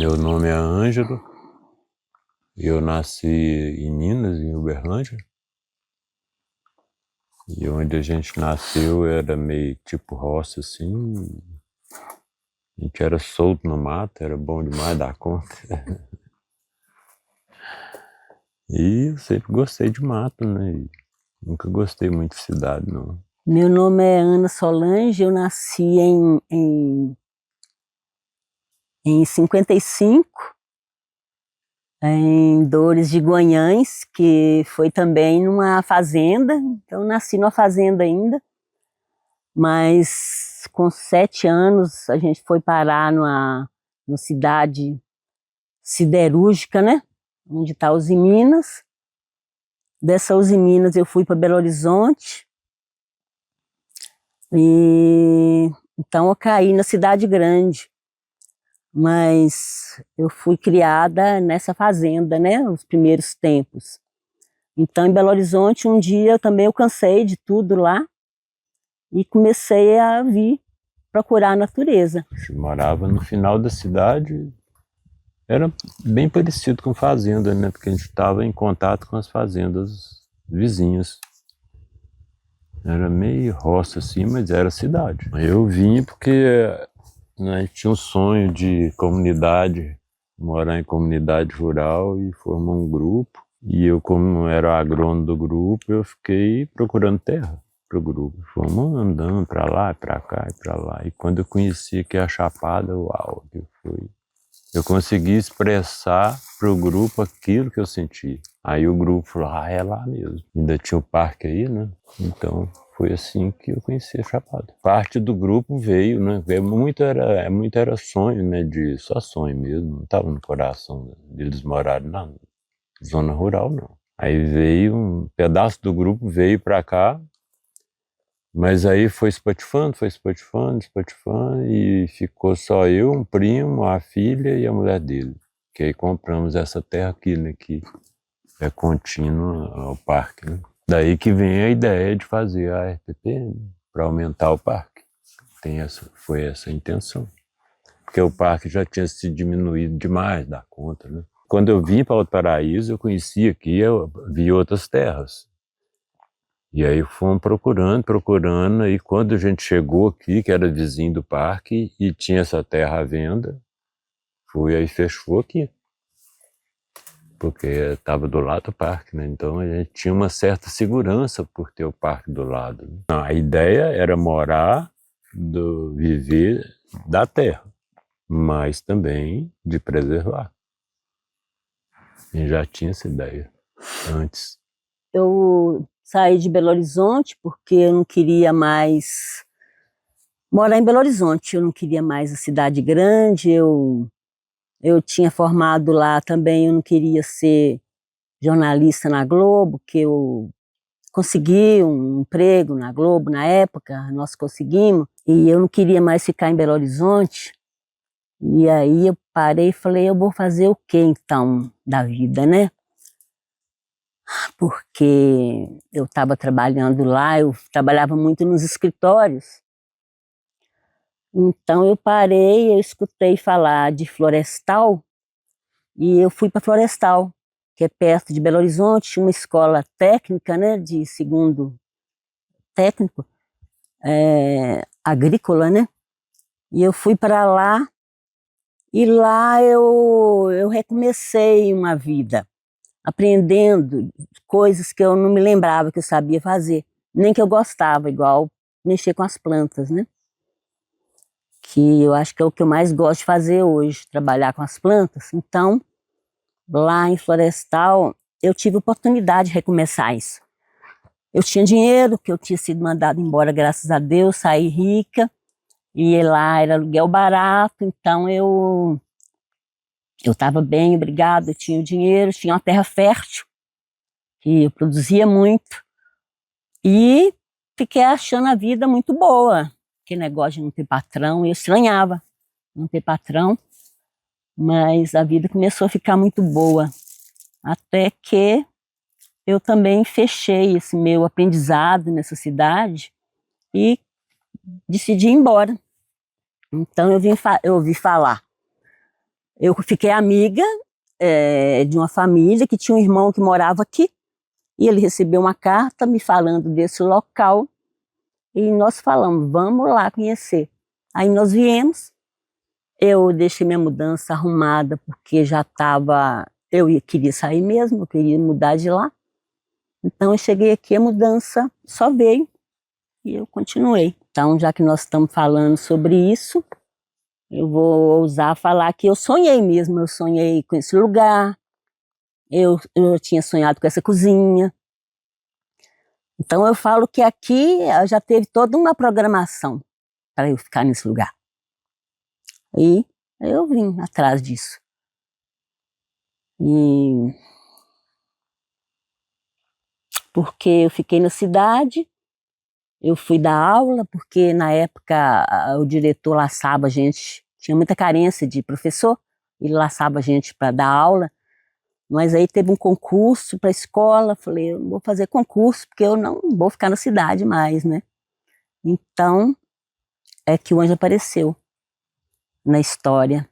Meu nome é Ângelo, eu nasci em Minas, em Uberlândia, e onde a gente nasceu era meio tipo roça assim, a gente era solto no mato, era bom demais dar conta. E eu sempre gostei de mato, né? E nunca gostei muito de cidade, não. Meu nome é Ana Solange, eu nasci em 55, em Dores de Guanhães, que foi também numa fazenda, então nasci numa fazenda ainda, mas com 7 anos a gente foi parar numa cidade siderúrgica, né? Onde está Uzi Minas. Dessa Uzi Minas eu fui para Belo Horizonte, e então eu caí na cidade grande. Mas eu fui criada nessa fazenda, né, os primeiros tempos. Então, em Belo Horizonte, um dia eu cansei de tudo lá e comecei a vir procurar a natureza. Eu morava no final da cidade, era bem parecido com fazenda, né? Porque a gente estava em contato com as fazendas vizinhas. Era meio roça assim, mas era cidade. Eu vim porque a gente tinha um sonho de comunidade, morar em comunidade rural e formar um grupo. E eu, como era agrônomo do grupo, eu fiquei procurando terra para o grupo. Fomos andando para lá, para cá e para lá. E quando eu conheci aqui a Chapada, uau, eu consegui expressar para o grupo aquilo que eu senti. Aí o grupo falou, é lá mesmo. Ainda tinha o parque aí, né? Então foi assim que eu conheci a Chapada. Parte do grupo veio, né? Muito era sonho, né? Só sonho mesmo, não estava no coração deles morarem na zona rural, não. Aí veio um pedaço do grupo, veio para cá, mas aí foi espatifando, e ficou só eu, um primo, a filha e a mulher dele. Que aí compramos essa terra aqui, né, que é contínua ao parque, né. Daí que vem a ideia de fazer a RPP, né, para aumentar o parque. Foi essa a intenção. Porque o parque já tinha se diminuído demais da conta, né. Quando eu vim para Alto Paraíso, eu conhecia aqui, eu vi outras terras. E aí fomos procurando, e quando a gente chegou aqui, que era vizinho do parque, e tinha essa terra à venda, aí fechou aqui. Porque estava do lado do parque, né? Então a gente tinha uma certa segurança por ter o parque do lado, né? A ideia era viver da terra, mas também de preservar. A gente já tinha essa ideia antes. Eu saí de Belo Horizonte porque eu não queria mais morar em Belo Horizonte, eu não queria mais a cidade grande, eu tinha formado lá também, eu não queria ser jornalista na Globo, que eu consegui um emprego na Globo na época, nós conseguimos, e eu não queria mais ficar em Belo Horizonte. E aí eu parei e falei, eu vou fazer o que então da vida, né? Porque eu estava trabalhando lá, eu trabalhava muito nos escritórios. Então eu parei, eu escutei falar de Florestal e eu fui para Florestal, que é perto de Belo Horizonte, uma escola técnica, né, de segundo técnico, agrícola, né? E eu fui para lá, e lá eu recomecei uma vida, aprendendo coisas que eu não me lembrava que eu sabia fazer, nem que eu gostava, igual mexer com as plantas, né? Que eu acho que é o que eu mais gosto de fazer hoje, trabalhar com as plantas. Então, lá em Florestal, eu tive oportunidade de recomeçar isso. Eu tinha dinheiro, que eu tinha sido mandada embora, graças a Deus, saí rica, e lá era aluguel barato, então eu estava bem, obrigada, eu tinha o dinheiro, tinha uma terra fértil, que eu produzia muito, e fiquei achando a vida muito boa, que negócio de não ter patrão, eu estranhava não ter patrão, mas a vida começou a ficar muito boa, até que eu também fechei esse meu aprendizado nessa cidade e decidi ir embora. Então eu ouvi falar, eu fiquei amiga de uma família que tinha um irmão que morava aqui, e ele recebeu uma carta me falando desse local, e nós falamos, vamos lá conhecer. Aí nós viemos, eu deixei minha mudança arrumada, porque já estava, queria sair mesmo, eu queria mudar de lá. Então eu cheguei aqui, a mudança só veio, e eu continuei. Então, já que nós estamos falando sobre isso, eu vou ousar falar que eu sonhei mesmo, eu sonhei com esse lugar, eu tinha sonhado com essa cozinha. Então eu falo que aqui já teve toda uma programação para eu ficar nesse lugar. E eu vim atrás disso. E porque eu fiquei na cidade, eu fui dar aula, porque na época o diretor laçava a gente, tinha muita carência de professor, ele laçava a gente para dar aula, mas aí teve um concurso para a escola, falei, eu não vou fazer concurso, porque eu não vou ficar na cidade mais, né? Então, é que o anjo apareceu na história,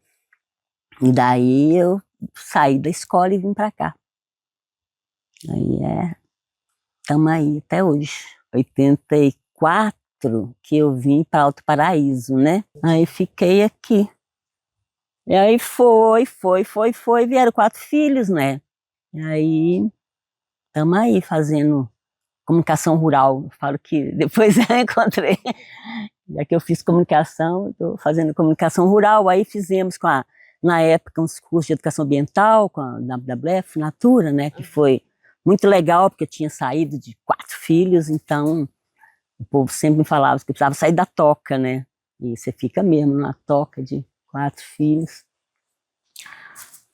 e daí eu saí da escola e vim para cá. Aí estamos aí até hoje, 84 que eu vim para Alto Paraíso, né? Aí fiquei aqui. E aí foi, vieram 4 filhos, né? E aí estamos aí fazendo comunicação rural. Eu falo que depois eu encontrei, já que eu fiz comunicação, estou fazendo comunicação rural. Aí fizemos na época uns cursos de educação ambiental com a WWF, Natura, né? Que foi muito legal, porque eu tinha saído de 4 filhos, então o povo sempre me falava que eu precisava sair da toca, né? E você fica mesmo na toca de 4 filhos.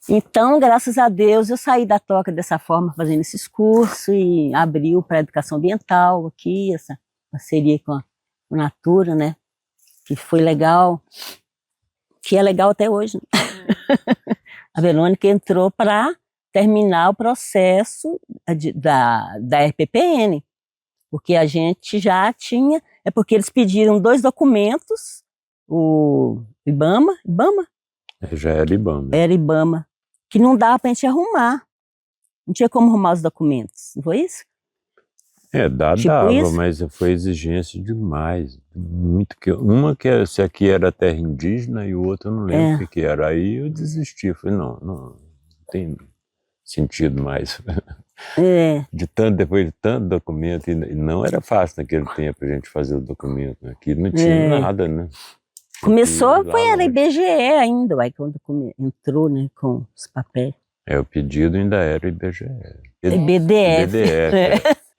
Então, graças a Deus, eu saí da toca dessa forma, fazendo esses cursos, e abriu para a educação ambiental aqui, essa parceria com a Natura, né? Que foi legal, que é legal até hoje. A Verônica entrou para terminar o processo da RPPN, porque a gente já tinha, porque eles pediram 2 documentos, o IBAMA, Já era IBAMA. Era IBAMA, que não dava para a gente arrumar, não tinha como arrumar os documentos, não foi isso? Dava, isso? Mas foi exigência demais, muito se aqui era terra indígena e o outro eu não lembro o que era, aí eu desisti, falei, não tem sentido mais. Depois de tanto documento, e não era fácil naquele tempo a gente fazer o documento, aqui não tinha nada, né? Começou, era IBGE ainda, aí quando entrou, né, com os papéis. O pedido ainda era IBGE. BDF.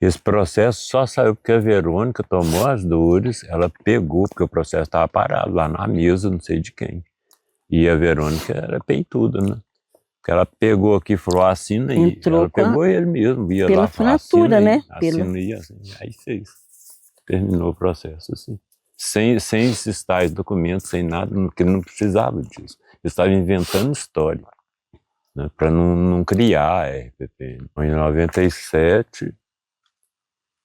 Esse processo só saiu porque a Verônica tomou as dores, ela pegou, porque o processo estava parado lá na mesa, não sei de quem. E a Verônica era peituda, né? Porque ela pegou aqui e falou, assina aí. Ela pegou ele mesmo, ia lá, falou, assina, né? Assina aí, assim. Aí fez. Terminou o processo, assim. Sem esses tais documentos, sem nada, porque ele não precisava disso. Ele estava inventando história, né, para não criar a RPPN. Em 97,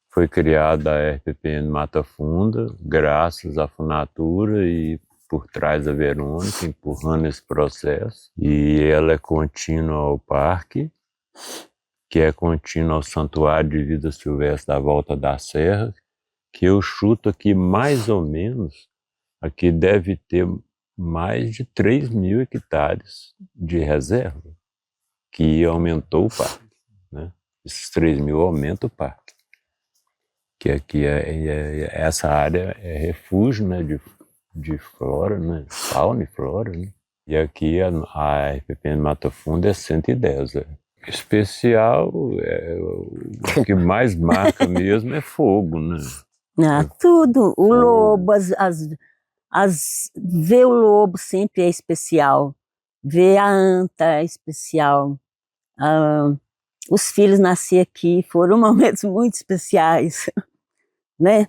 foi criada a RPPN Mata Funda, graças à Funatura e por trás da Verônica, empurrando esse processo. E ela é contínua ao parque, que é contínua ao Santuário de Vida Silvestre da Volta da Serra, que eu chuto aqui mais ou menos, aqui deve ter mais de 3.000 hectares de reserva, que aumentou o parque, né? Esses 3.000 aumentam o parque. Que aqui essa área é refúgio, né, de flora, né, fauna e flora, né? E aqui a RPPN Mata Funda é 110. Especial, o que mais marca mesmo é fogo, né? Tudo, o lobo, ver o lobo sempre é especial, ver a anta é especial, os filhos nascer aqui foram momentos muito especiais, né?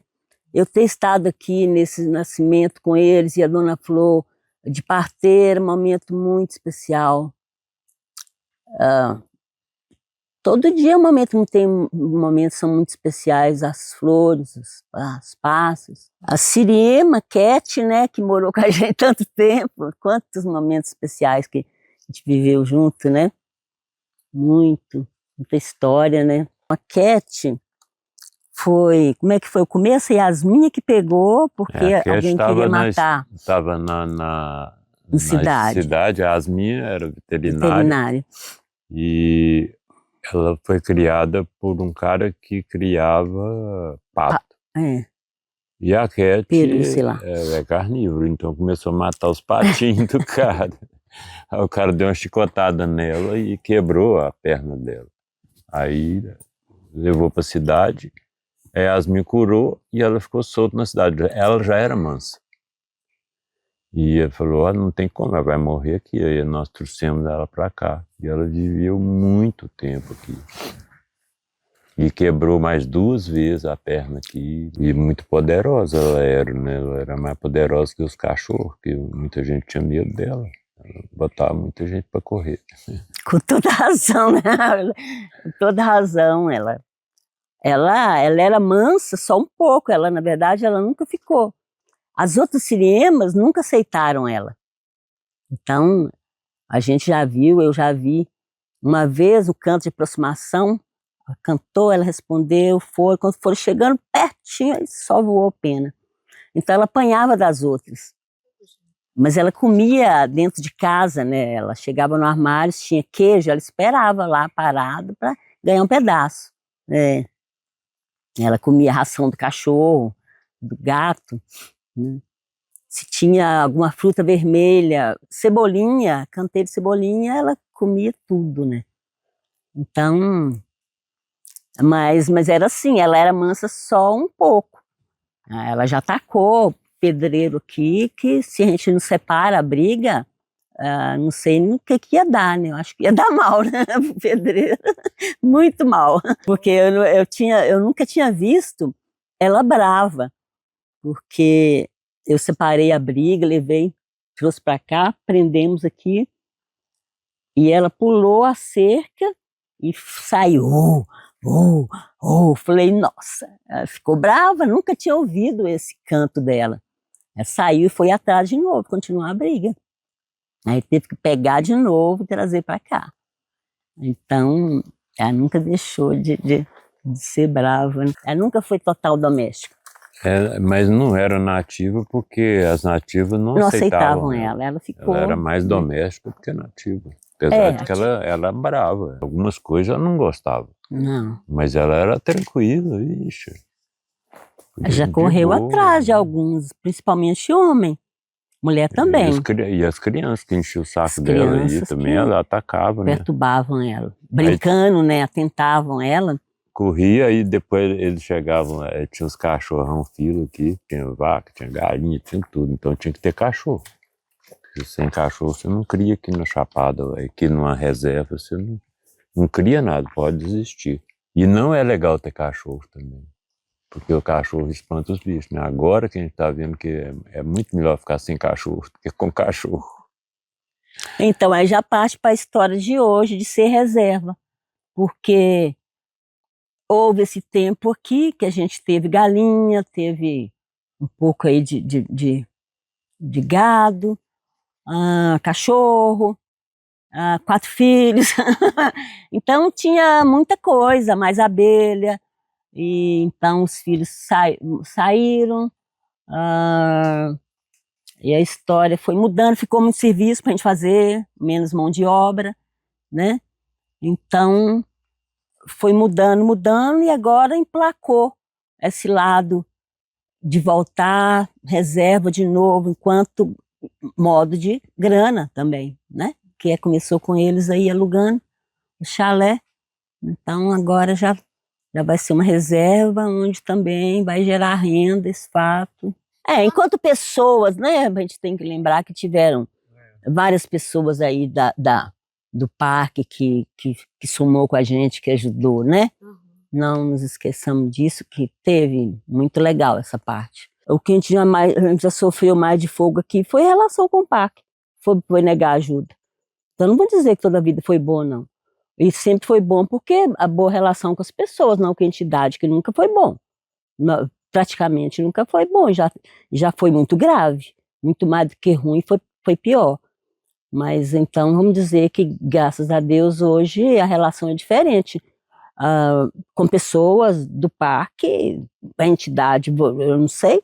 Eu ter estado aqui nesse nascimento com eles e a Dona Flor de parteira, um momento muito especial. Todo dia é um momento, tem momentos que são muito especiais, as flores, as pássaros. A Siriema, Cat, né, que morou com a gente tanto tempo, quantos momentos especiais que gente viveu junto, né? Muita história, né? A Cat foi, como é que foi o começo? A Yasmin que pegou, porque A Cat alguém queria matar. Estava Em cidade. cidade, a Yasmin era veterinária. Veterinária. E ela foi criada por um cara que criava pato. É. E a Cat Peru, sei lá. é carnívoro, então começou a matar os patinhos do cara. Aí o cara deu uma chicotada nela e quebrou a perna dela. Aí levou para a cidade, a Yasmin curou e ela ficou solta na cidade. Ela já era mansa. E ele falou, não tem como, ela vai morrer aqui. Aí nós trouxemos ela para cá. E ela viveu muito tempo aqui. E quebrou mais 2 vezes a perna aqui. E muito poderosa ela era, né? Ela era mais poderosa que os cachorros, que muita gente tinha medo dela. Ela botava muita gente para correr. Com toda razão, né? Com toda razão, ela era mansa só um pouco. Ela, na verdade, ela nunca ficou. As outras siriemas nunca aceitaram ela. Então, a gente já viu, eu já vi uma vez o canto de aproximação, ela cantou, ela respondeu, foi, quando foram chegando pertinho, só voou pena. Então ela apanhava das outras. Mas ela comia dentro de casa, né? Ela chegava no armário, tinha queijo, ela esperava lá parado para ganhar um pedaço. É. Ela comia a ração do cachorro, do gato, né? Se tinha alguma fruta vermelha, cebolinha, canteiro de cebolinha, ela comia tudo, né? Então, mas era assim, ela era mansa só um pouco. Ela já atacou pedreiro aqui, que se a gente não separa a briga, não sei no que ia dar, né? Eu acho que ia dar mal, né? Pro pedreiro, muito mal. Porque eu nunca tinha visto ela brava, porque eu separei a briga, levei, trouxe para cá, prendemos aqui, e ela pulou a cerca e saiu. Falei, nossa, ela ficou brava, nunca tinha ouvido esse canto dela. Ela saiu e foi atrás de novo, continuar a briga. Aí teve que pegar de novo e trazer para cá. Então, ela nunca deixou de ser brava. Ela nunca foi total doméstica. Mas não era nativa porque as nativas não aceitavam ela. Ela ficou. Ela era mais doméstica do que nativa. Apesar de que ela era brava. Algumas coisas ela não gostava. Não. Mas ela era tranquila, ixi. Já correu atrás de alguns, principalmente homem. Mulher também. E as crianças que enchiam o saco dela aí também, ela atacava, né? Perturbavam ela. Brincando, aí, né? Atentavam ela. Corria e depois eles chegavam, tinha uns cachorrão fila aqui, tinha vaca, tinha galinha, tinha tudo. Então tinha que ter cachorro. Porque sem cachorro você não cria aqui na Chapada, aqui numa reserva, você não cria nada, pode desistir. E não é legal ter cachorro também. Porque o cachorro espanta os bichos, né? Agora que a gente está vendo que é muito melhor ficar sem cachorro do que com cachorro. Então, aí já parte para a história de hoje, de ser reserva. Porque houve esse tempo aqui que a gente teve galinha, teve um pouco aí de gado, cachorro, 4 filhos. Então, tinha muita coisa, mais abelha. E então os filhos saíram, e a história foi mudando, ficou muito serviço para a gente fazer, menos mão de obra, né? Então foi mudando e agora emplacou esse lado de voltar, reserva de novo, enquanto modo de grana também, né? Que começou com eles aí alugando o chalé, então agora já vai ser uma reserva onde também vai gerar renda, esse fato. Enquanto pessoas, né, a gente tem que lembrar que tiveram várias pessoas aí do parque que somou com a gente, que ajudou, né? Uhum. Não nos esqueçamos disso, que teve muito legal essa parte. O que a gente já sofreu mais de fogo aqui foi a relação com o parque, foi negar ajuda. Então não vou dizer que toda a vida foi boa, não. E sempre foi bom porque a boa relação com as pessoas, não com a entidade, que nunca foi bom. Praticamente nunca foi bom, já foi muito grave. Muito mais do que ruim, foi pior. Mas então vamos dizer que, graças a Deus, hoje a relação é diferente. Com pessoas do parque, a entidade, eu não sei,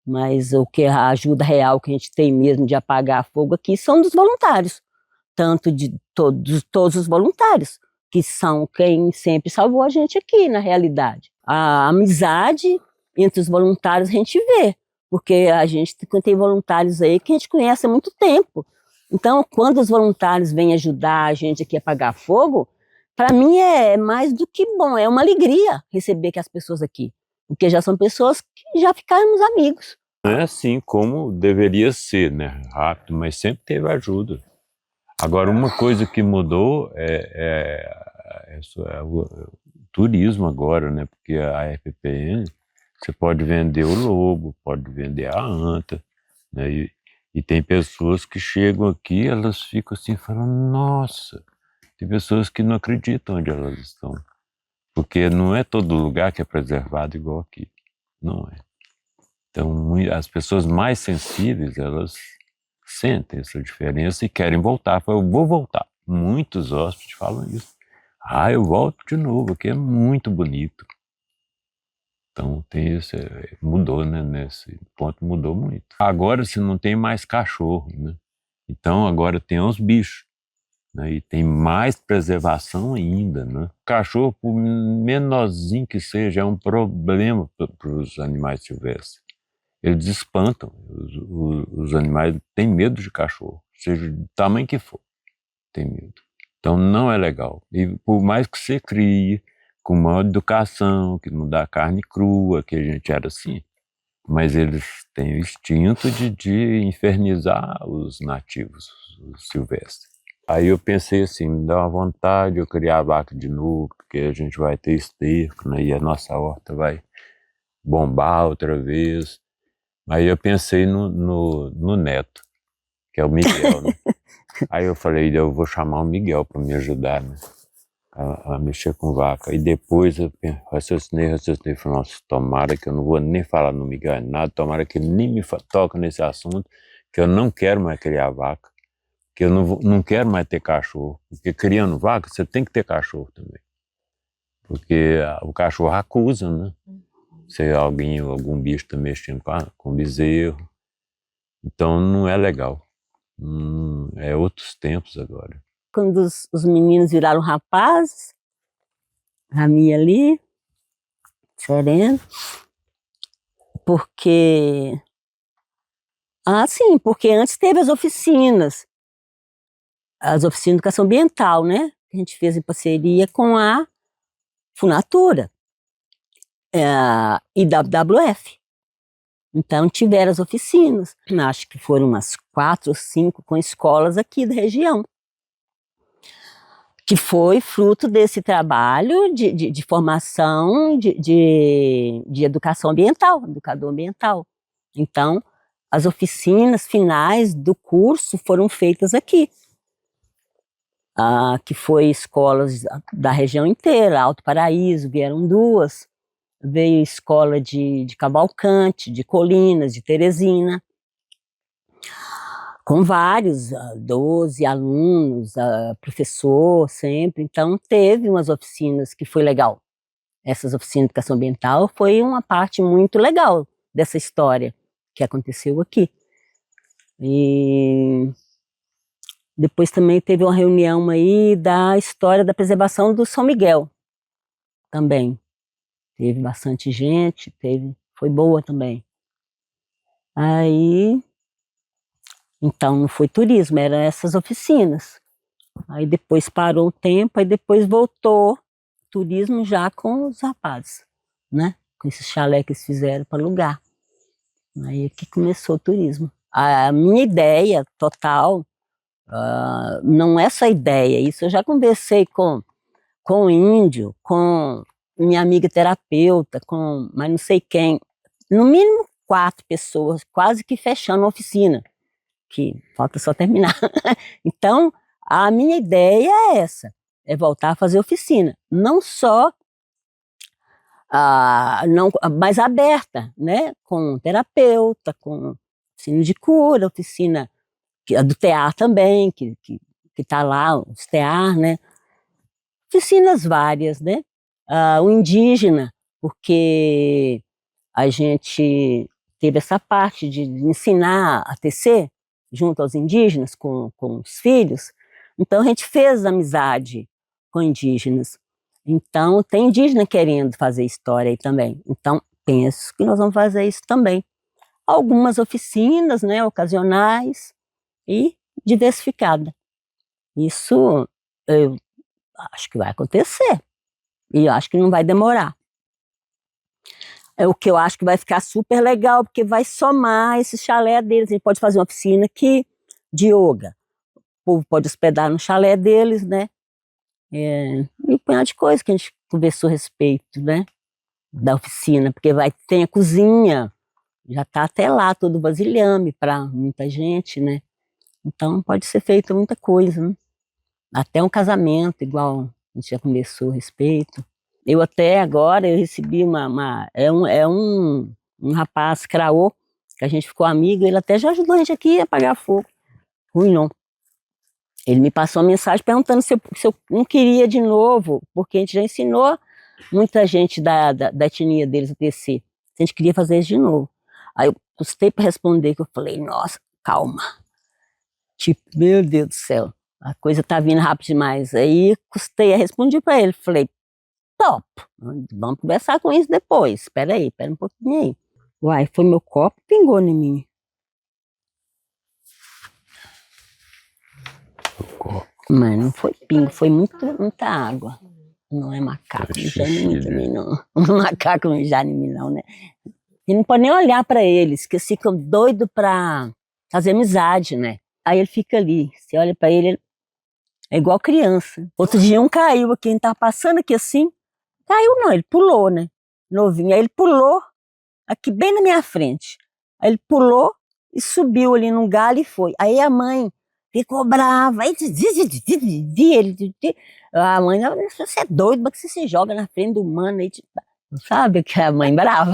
mas o que a ajuda real que a gente tem mesmo de apagar fogo aqui são dos voluntários, tanto de todos os voluntários, que são quem sempre salvou a gente aqui, na realidade. A amizade entre os voluntários a gente vê, porque a gente tem voluntários aí que a gente conhece há muito tempo. Então, quando os voluntários vêm ajudar a gente aqui a apagar fogo, para mim é mais do que bom, é uma alegria receber que as pessoas aqui, porque já são pessoas que já ficamos amigos. Não é assim como deveria ser, né? Rápido, mas sempre teve ajuda. Agora, uma coisa que mudou é o turismo agora, né? Porque a FPN, você pode vender o lobo, pode vender a anta, né? E tem pessoas que chegam aqui, elas ficam assim, falando, nossa, tem pessoas que não acreditam onde elas estão. Porque não é todo lugar que é preservado igual aqui, não é. Então, as pessoas mais sensíveis, elas sentem essa diferença e querem voltar. Eu vou voltar. Muitos hóspedes falam isso. Eu volto de novo, aqui é muito bonito. Então, tem isso, mudou, né? Nesse ponto mudou muito. Agora, se não tem mais cachorro, né? Então, agora tem os bichos. Né? E tem mais preservação ainda, né? Cachorro, por menorzinho que seja, é um problema para os animais silvestres. Eles espantam, os animais têm medo de cachorro, seja do tamanho que for, tem medo. Então não é legal. E por mais que você crie com uma educação, que não dá carne crua, que a gente era assim, mas eles têm o instinto de infernizar os nativos, os silvestres. Aí eu pensei assim, me dá uma vontade de eu criar a vaca de novo, porque a gente vai ter esterco, né? E a nossa horta vai bombar outra vez. Aí eu pensei no neto, que é o Miguel, né? Aí eu falei, eu vou chamar o Miguel para me ajudar, né? A mexer com vaca. E depois eu raciocinei, falei, nossa, tomara que eu não vou nem falar no Miguel nada, tomara que ele nem me toque nesse assunto, que eu não quero mais criar vaca, que eu não quero mais ter cachorro, porque criando vaca você tem que ter cachorro também, porque o cachorro acusa, né? Se algum bicho está mexendo com bezerro, então não é legal. É outros tempos agora. Quando os meninos viraram rapazes, a minha ali, sereno, porque... sim, porque antes teve as oficinas de educação ambiental, né? Que a gente fez em parceria com a Funatura e WWF. Então tiveram as oficinas, acho que foram umas 4 ou 5 com escolas aqui da região, que foi fruto desse trabalho de formação de educação ambiental, educador ambiental. Então, as oficinas finais do curso foram feitas aqui, que foi escolas da região inteira, Alto Paraíso, vieram 2, veio escola de Cavalcante, de Colinas, de Teresina, com vários, 12 alunos, professor sempre, então teve umas oficinas que foi legal. Essas oficinas de educação ambiental foi uma parte muito legal dessa história que aconteceu aqui. E depois também teve uma reunião aí da história da preservação do São Miguel, também. Teve bastante gente, foi boa também. Aí, então não foi turismo, eram essas oficinas. Aí depois parou o tempo, aí depois voltou turismo já com os rapazes, né? Com esses chalé que eles fizeram para alugar. Aí que começou o turismo. A minha ideia total, não é só ideia, isso eu já conversei com o índio, com minha amiga terapeuta, com mais não sei quem, no mínimo 4 pessoas, quase que fechando a oficina, que falta só terminar. Então, a minha ideia é essa, é voltar a fazer oficina, não só não, mais aberta, né? Com terapeuta, com oficina de cura, oficina a do tear também, que está lá, os tear, né? Oficinas várias, né? O indígena, porque a gente teve essa parte de ensinar a tecer junto aos indígenas, com os filhos. Então, a gente fez amizade com indígenas. Então, tem indígena querendo fazer história aí também. Então, penso que nós vamos fazer isso também. Algumas oficinas, né, ocasionais e diversificada. Isso eu acho que vai acontecer. E eu acho que não vai demorar. É o que eu acho que vai ficar super legal, porque vai somar esse chalé deles. A gente pode fazer uma oficina aqui de yoga. O povo pode hospedar no chalé deles, né? E um punhado de coisa que a gente conversou a respeito, né? Da oficina, porque tem a cozinha, já está até lá todo vasilhame para muita gente, né? Então pode ser feita muita coisa, né? Até um casamento, igual a gente já conversou a respeito. Eu até agora, eu recebi um rapaz, Craô, que a gente ficou amigo, ele até já ajudou a gente aqui a apagar fogo. Ruim não. Ele me passou uma mensagem perguntando se eu não queria de novo, porque a gente já ensinou muita gente da etnia deles a tecer. A gente queria fazer isso de novo. Aí eu custei para responder, que eu falei, nossa, calma. Tipo, meu Deus do céu, a coisa tá vindo rápido demais. Aí custei, respondi para ele, falei, top, vamos conversar com isso depois. Espera um pouquinho aí. Uai, foi meu copo, pingou em mim. Mas não foi pingo, foi muita água. Não é macaco mijar em mim também, não. Macaco mijar em mim, não, né? E não pode nem olhar para eles, que eles ficam doidos para fazer amizade, né? Aí ele fica ali, você olha para ele é igual criança. Outro dia um caiu aqui, a gente tava passando aqui assim, caiu não, ele pulou, né? Novinho, aí ele pulou aqui bem na minha frente. Aí ele pulou e subiu ali num galho e foi. Aí a mãe ficou brava. Aí a mãe, você é doido, mas que você se joga na frente do humano aí, sabe que é a mãe brava.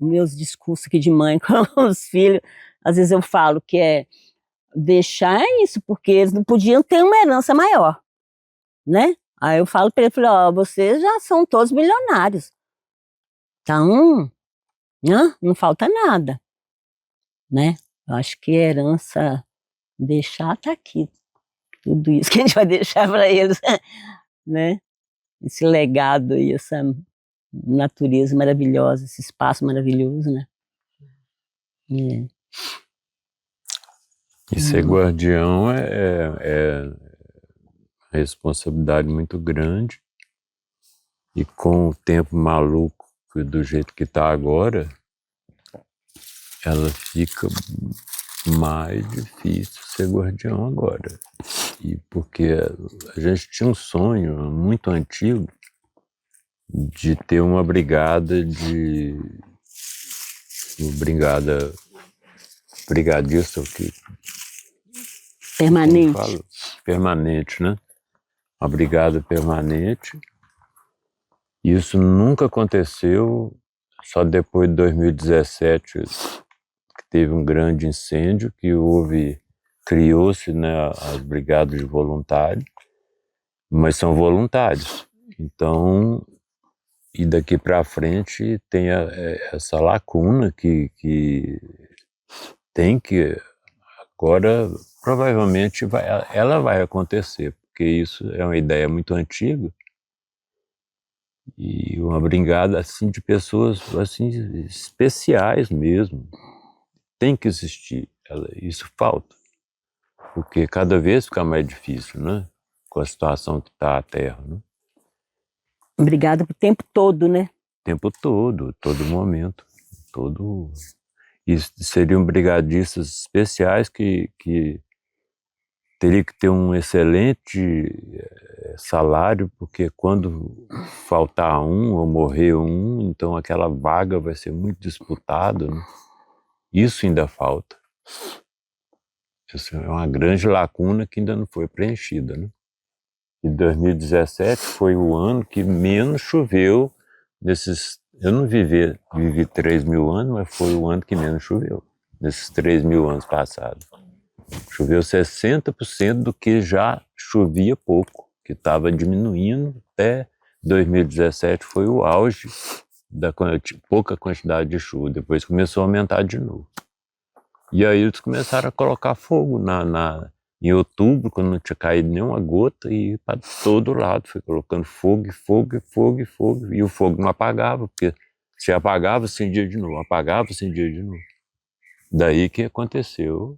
Meus discursos aqui de mãe com os filhos, às vezes eu falo que é deixar isso, porque eles não podiam ter uma herança maior, né? Aí eu falo para ele, ó, vocês já são todos milionários. Então, não falta nada, né? Eu acho que a herança deixar tá aqui. Tudo isso que a gente vai deixar para eles, né? Esse legado aí, essa natureza maravilhosa, esse espaço maravilhoso, né? E ser guardião é responsabilidade muito grande. E com o tempo maluco do jeito que está agora, ela fica mais difícil ser guardião agora. E porque a gente tinha um sonho muito antigo de ter uma brigada brigadista, o que permanente. Permanente, né? Uma brigada permanente. Isso nunca aconteceu, só depois de 2017, que teve um grande incêndio, que criou-se, né, as brigadas de voluntários, mas são voluntários. Então, e daqui para frente tem essa lacuna que tem que, agora, provavelmente, ela vai acontecer, porque isso é uma ideia muito antiga, e uma brigada assim de pessoas assim especiais mesmo. Tem que existir, isso falta, porque cada vez fica mais difícil, né? Com a situação que está a Terra, né? Obrigada pro tempo todo, né? O tempo todo momento, E seriam brigadistas especiais que teria que ter um excelente salário, porque quando faltar um ou morrer um, então aquela vaga vai ser muito disputada, né? Isso ainda falta. Isso é uma grande lacuna que ainda não foi preenchida, né? E 2017 foi o ano que menos choveu nesses... Eu não vivi 3.000 anos, mas foi o ano que menos choveu, nesses 3.000 anos passados. Choveu 60% do que já chovia pouco, que estava diminuindo até 2017, foi o auge da pouca quantidade de chuva. Depois começou a aumentar de novo. E aí eles começaram a colocar fogo em outubro, quando não tinha caído nenhuma gota, e para todo lado foi colocando fogo, fogo, fogo, fogo, e o fogo não apagava, porque se apagava, acendia de novo, apagava, acendia de novo. Daí que aconteceu,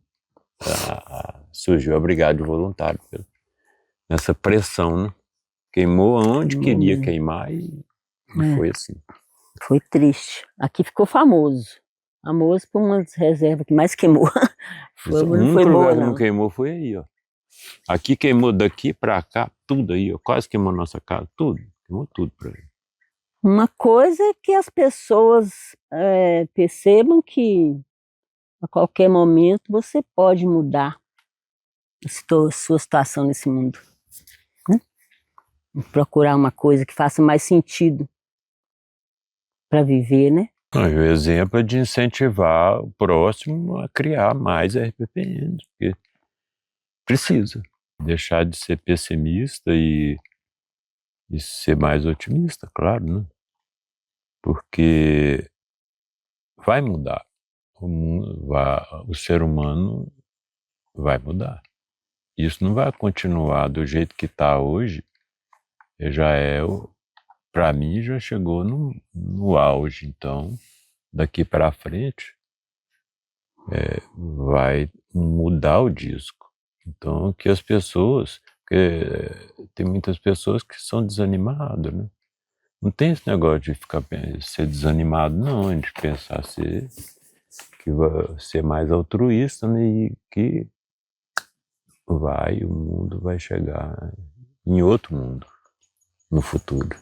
surgiu a Brigada de Voluntários, nessa pressão, né? Queimou onde queria queimar e foi assim. Foi triste. Aqui ficou famoso. Famoso por umas reservas que mais queimou. O único lugar que não queimou foi aí, ó. Aqui queimou daqui pra cá, tudo aí, ó. Quase queimou nossa casa, tudo. Queimou tudo pra aí. Uma coisa é que as pessoas percebam que a qualquer momento você pode mudar a sua situação nesse mundo. Né? Procurar uma coisa que faça mais sentido para viver, né? O exemplo é de incentivar o próximo a criar mais RPPNs, porque precisa deixar de ser pessimista e ser mais otimista, claro, né? Porque vai mudar. O mundo o ser humano vai mudar. Isso não vai continuar do jeito que está hoje. Para mim já chegou no auge. Então, daqui para frente, vai mudar o disco. Então, que as pessoas, porque tem muitas pessoas que são desanimadas, né? Não tem esse negócio de ser desanimado, não, de pensar que vai ser mais altruísta, né? E que o mundo vai chegar em outro mundo no futuro.